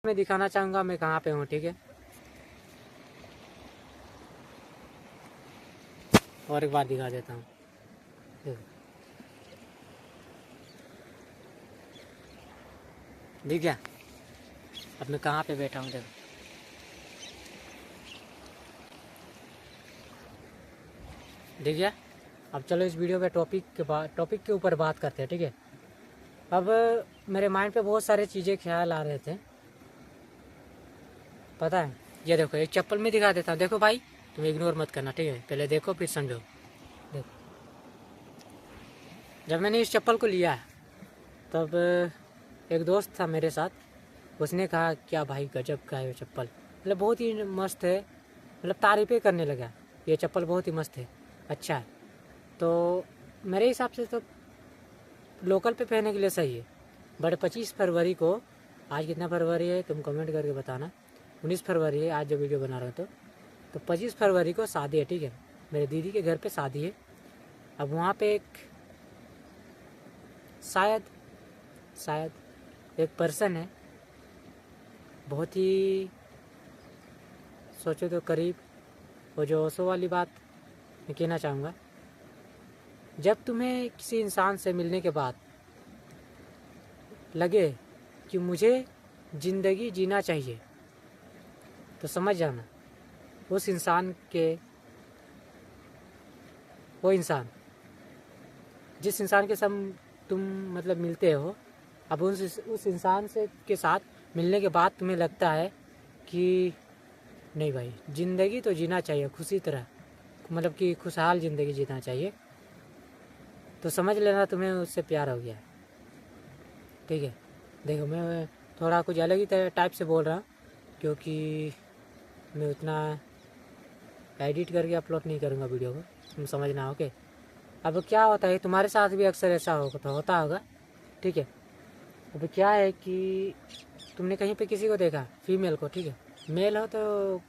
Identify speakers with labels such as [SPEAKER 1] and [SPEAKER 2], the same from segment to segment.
[SPEAKER 1] मैं दिखाना चाहूँगा मैं कहाँ पे हूँ, ठीक है। और एक बार दिखा देता हूँ, देखो दिख गया। अब मैं कहाँ पे बैठा हूँ, देखो दिख गया। अब चलो इस वीडियो पे टॉपिक के ऊपर बात करते हैं, ठीक है। अब मेरे माइंड पे बहुत सारे चीज़ें ख्याल आ रहे थे, पता है। ये देखो एक चप्पल में दिखा देता हूँ, देखो भाई तुम इग्नोर मत करना, ठीक है। पहले देखो फिर समझो। देखो जब मैंने इस चप्पल को लिया तब एक दोस्त था मेरे साथ, उसने कहा क्या भाई गजब का है ये चप्पल, मतलब बहुत ही मस्त है, मतलब तारीफ़ें करने लगा, ये चप्पल बहुत ही मस्त है, अच्छा है। तो मेरे हिसाब से तो लोकल पे पहनने के लिए सही है। बट 25 फरवरी को, आज कितना फरवरी है तुम कमेंट करके बताना, 19 फरवरी है आज जो वीडियो बना रहा हूँ। तो 25 फरवरी को शादी है, ठीक है। मेरे दीदी के घर पे शादी है। अब वहाँ पे शायद एक पर्सन है, बहुत ही सोचो तो करीब, वो जो ओशो वाली बात मैं कहना चाहूँगा। जब तुम्हें किसी इंसान से मिलने के बाद लगे कि मुझे ज़िंदगी जीना चाहिए, तो समझ जाना उस इंसान के, वो इंसान जिस इंसान के साथ तुम मतलब मिलते हो, अब उस इंसान से के साथ मिलने के बाद तुम्हें लगता है कि नहीं भाई ज़िंदगी तो जीना चाहिए खुशी तरह, मतलब कि खुशहाल ज़िंदगी जीना चाहिए, तो समझ लेना तुम्हें उससे प्यार हो गया है, ठीक है। देखो मैं थोड़ा कुछ अलग ही टाइप से बोल रहा हूँ, क्योंकि मैं उतना एडिट करके अपलोड नहीं करूँगा वीडियो को, तुम समझना, ओके। अब क्या होता है तुम्हारे साथ भी अक्सर ऐसा होता होगा, ठीक है। अब क्या है कि तुमने कहीं पे किसी को देखा, फीमेल को, ठीक है। मेल हो तो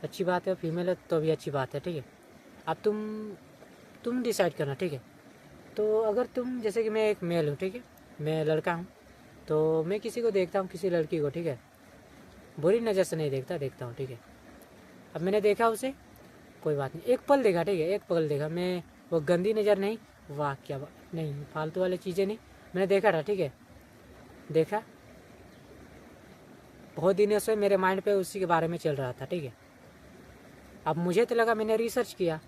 [SPEAKER 1] अच्छी बात है, फीमेल है तो भी अच्छी बात है, ठीक है। अब तुम डिसाइड करना, ठीक है। तो अगर तुम, जैसे कि मैं एक मेल हूँ, ठीक है, मैं लड़का हूँ, तो मैं किसी को देखता हूँ, किसी लड़की को, ठीक है, बुरी नज़र से नहीं देखता हूँ, ठीक है। अब मैंने देखा उसे, कोई बात नहीं, एक पल देखा, ठीक है, एक पल देखा मैं, वो गंदी नज़र नहीं, वाह क्या नहीं, फालतू वाली चीज़ें नहीं, मैंने देखा था, ठीक है। देखा, बहुत दिनों से मेरे माइंड पे उसी के बारे में चल रहा था, ठीक है। अब मुझे तो लगा, मैंने रिसर्च किया,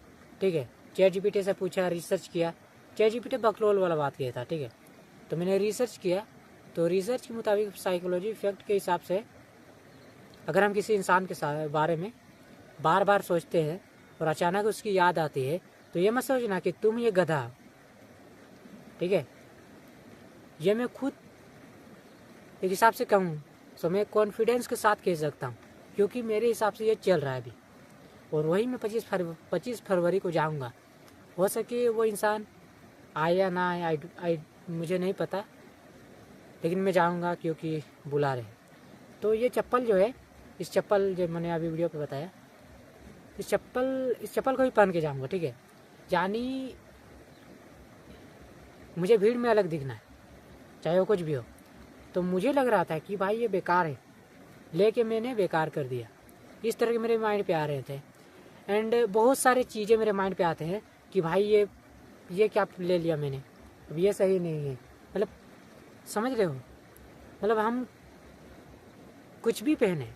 [SPEAKER 1] ठीक है, चैट जीपीटी से पूछा, रिसर्च किया, चैट जीपीटी बकलोल वाला बात किया था, ठीक है। तो मैंने रिसर्च किया, तो रिसर्च के मुताबिक साइकोलॉजी इफेक्ट के हिसाब से अगर हम किसी इंसान के बारे में बार बार सोचते हैं और अचानक उसकी याद आती है, तो ये मत सोचना कि तुम ये गधा हो, ठीक है। ये मैं खुद एक हिसाब से कहूँ तो मैं कॉन्फिडेंस के साथ कह सकता हूँ, क्योंकि मेरे हिसाब से ये चल रहा है अभी, और वही मैं 25 फरवरी को जाऊँगा। हो सके वो इंसान आए या ना आए, मुझे नहीं पता, लेकिन मैं जाऊँगा क्योंकि बुला रहे। तो ये चप्पल जो है, इस चप्पल जो मैंने अभी वीडियो पे बताया, इस चप्पल को ही पहन के जाऊँगा, ठीक है। यानी मुझे भीड़ में अलग दिखना है, चाहे वो कुछ भी हो। तो मुझे लग रहा था कि भाई ये बेकार है, लेके मैंने बेकार कर दिया, इस तरह के मेरे माइंड पे आ रहे थे। एंड बहुत सारी चीज़ें मेरे माइंड पे आते हैं कि भाई ये क्या ले लिया मैंने, अब ये सही नहीं है, मतलब समझ रहे हो, मतलब हम कुछ भी पहने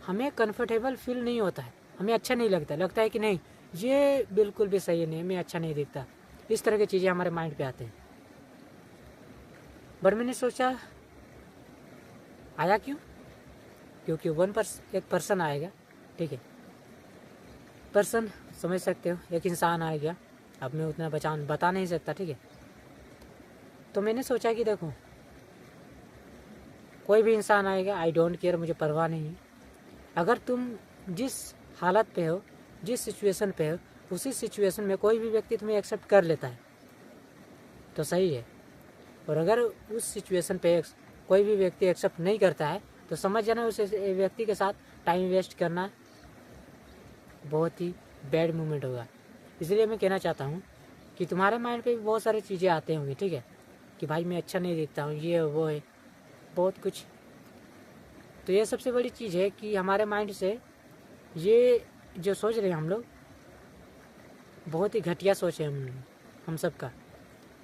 [SPEAKER 1] हमें कंफर्टेबल फील नहीं होता है, हमें अच्छा नहीं लगता है कि नहीं ये बिल्कुल भी सही नहीं है, मैं अच्छा नहीं दिखता, इस तरह की चीज़ें हमारे माइंड पे आते हैं। बट मैंने सोचा, आया क्यों, क्योंकि एक पर्सन आएगा, ठीक है, पर्सन समझ सकते हो, एक इंसान आएगा, अब मैं उतना बता नहीं सकता, ठीक है। तो मैंने सोचा कि देखो कोई भी इंसान आएगा, आई डोंट केयर, मुझे परवाह नहीं है। अगर तुम जिस हालत पे हो, जिस सिचुएशन पे हो, उसी सिचुएशन में कोई भी व्यक्ति तुम्हें एक्सेप्ट कर लेता है तो सही है, और अगर उस सिचुएशन पे कोई भी व्यक्ति एक्सेप्ट नहीं करता है तो समझ जाना उस व्यक्ति के साथ टाइम वेस्ट करना बहुत ही बैड मोमेंट होगा। इसलिए मैं कहना चाहता हूँ कि तुम्हारे माइंड पे भी बहुत सारी चीज़ें आते होंगी, ठीक है, कि भाई मैं अच्छा नहीं दिखता हूँ, ये वो है, बहुत कुछ। तो ये सबसे बड़ी चीज़ है कि हमारे माइंड से ये जो सोच रहे हैं हम लोग, बहुत ही घटिया सोच है हम सब का।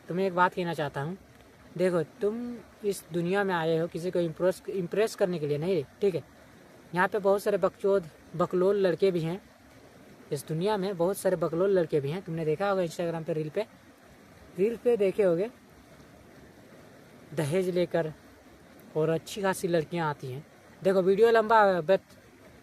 [SPEAKER 1] तो मैं एक बात कहना चाहता हूँ, देखो तुम इस दुनिया में आए हो किसी को इम्प्रेस करने के लिए नहीं, ठीक है। यहाँ पे बहुत सारे बकलोल लड़के भी हैं, इस दुनिया में बहुत सारे बकलोल लड़के भी हैं। तुमने देखा होगा इंस्टाग्राम पे रील पे देखे होगे, दहेज लेकर और अच्छी खासी लड़कियाँ आती हैं। देखो वीडियो लंबा है,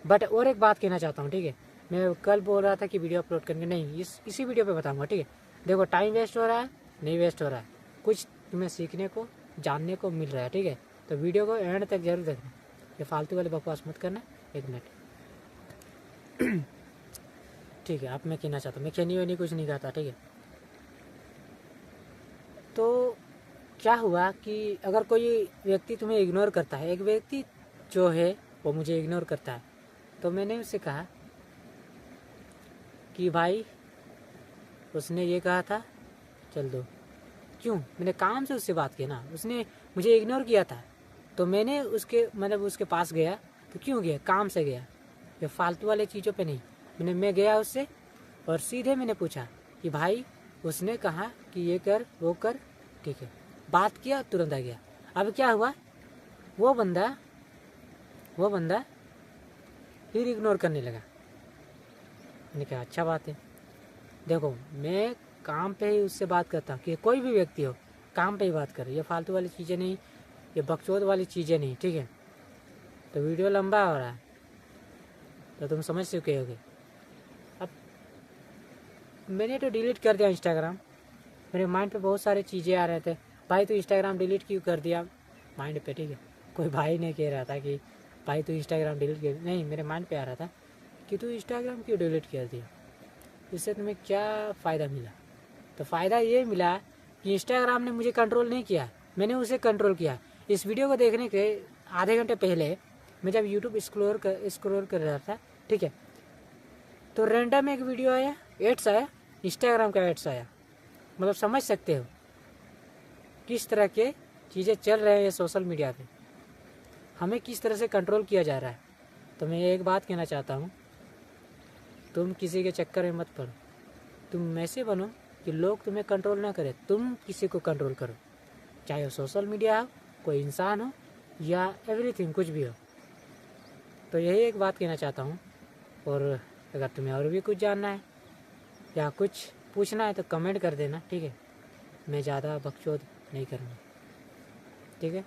[SPEAKER 1] बट और एक बात कहना चाहता हूँ, ठीक है। मैं कल बोल रहा था कि वीडियो अपलोड करके, नहीं इसी वीडियो पे बताऊँगा, ठीक है। देखो टाइम वेस्ट हो रहा है, नहीं वेस्ट हो रहा है, कुछ तुम्हें सीखने को जानने को मिल रहा है, ठीक है। तो वीडियो को एंड तक जरूर देखना, ये फालतू वाले बकवास मत करना। 1 मिनट ठीक है। अब मैं कहना चाहता हूँ, मैं खेनी वेनी कुछ नहीं कहता, ठीक है। तो क्या हुआ कि अगर कोई व्यक्ति तुम्हें इग्नोर करता है, एक व्यक्ति जो है वो मुझे इग्नोर करता है, तो मैंने उससे कहा कि भाई उसने ये कहा था, चल दो। क्यों? मैंने काम से उससे बात की ना, उसने मुझे इग्नोर किया था, तो मैंने उसके पास गया। तो क्यों गया? काम से गया, ये फालतू वाले चीज़ों पे नहीं। मैं गया उससे और सीधे मैंने पूछा कि भाई उसने कहा कि ये कर वो कर, ठीक है। बात किया, तुरंत आ गया। अब क्या हुआ, वो बंदा फिर इग्नोर करने लगा। मैंने कहा अच्छा बात है। देखो मैं काम पे ही उससे बात करता हूँ, कि कोई भी व्यक्ति हो काम पे ही बात करे, ये फालतू वाली चीज़ें नहीं, ये बकचोद वाली चीज़ें नहीं, ठीक है। तो वीडियो लंबा हो रहा है तो तुम समझ चुके होगे। अब मैंने तो डिलीट कर दिया इंस्टाग्राम, मेरे माइंड पे बहुत सारे चीज़ें आ रहे थे, भाई तो इंस्टाग्राम डिलीट क्यों कर दिया माइंड पे, ठीक है। कोई भाई नहीं कह रहा था कि भाई तू इंस्टाग्राम डिलीट कर, नहीं, मेरे माइंड पे आ रहा था कि तू इंस्टाग्राम क्यों डिलीट कर दिया, इससे तुम्हें क्या फ़ायदा मिला। तो फ़ायदा ये मिला कि इंस्टाग्राम ने मुझे कंट्रोल नहीं किया, मैंने उसे कंट्रोल किया। इस वीडियो को देखने के आधे घंटे पहले मैं जब यूट्यूब स्क्रॉल कर रहा था, ठीक है, तो रैंडम एक वीडियो आया, एड्स आया, इंस्टाग्राम का एड्स आया। मतलब समझ सकते हो किस तरह के चीज़ें चल रहे हैं सोशल मीडिया पे, हमें किस तरह से कंट्रोल किया जा रहा है। तो मैं एक बात कहना चाहता हूँ, तुम किसी के चक्कर में मत पड़ो, तुम ऐसे बनो कि लोग तुम्हें कंट्रोल ना करें, तुम किसी को कंट्रोल करो, चाहे वो सोशल मीडिया हो, कोई इंसान हो या एवरीथिंग, कुछ भी हो। तो यही एक बात कहना चाहता हूँ। और अगर तुम्हें और भी कुछ जानना है या कुछ पूछना है तो कमेंट कर देना, ठीक है। मैं ज़्यादा बकचोद नहीं करूँगा, ठीक है।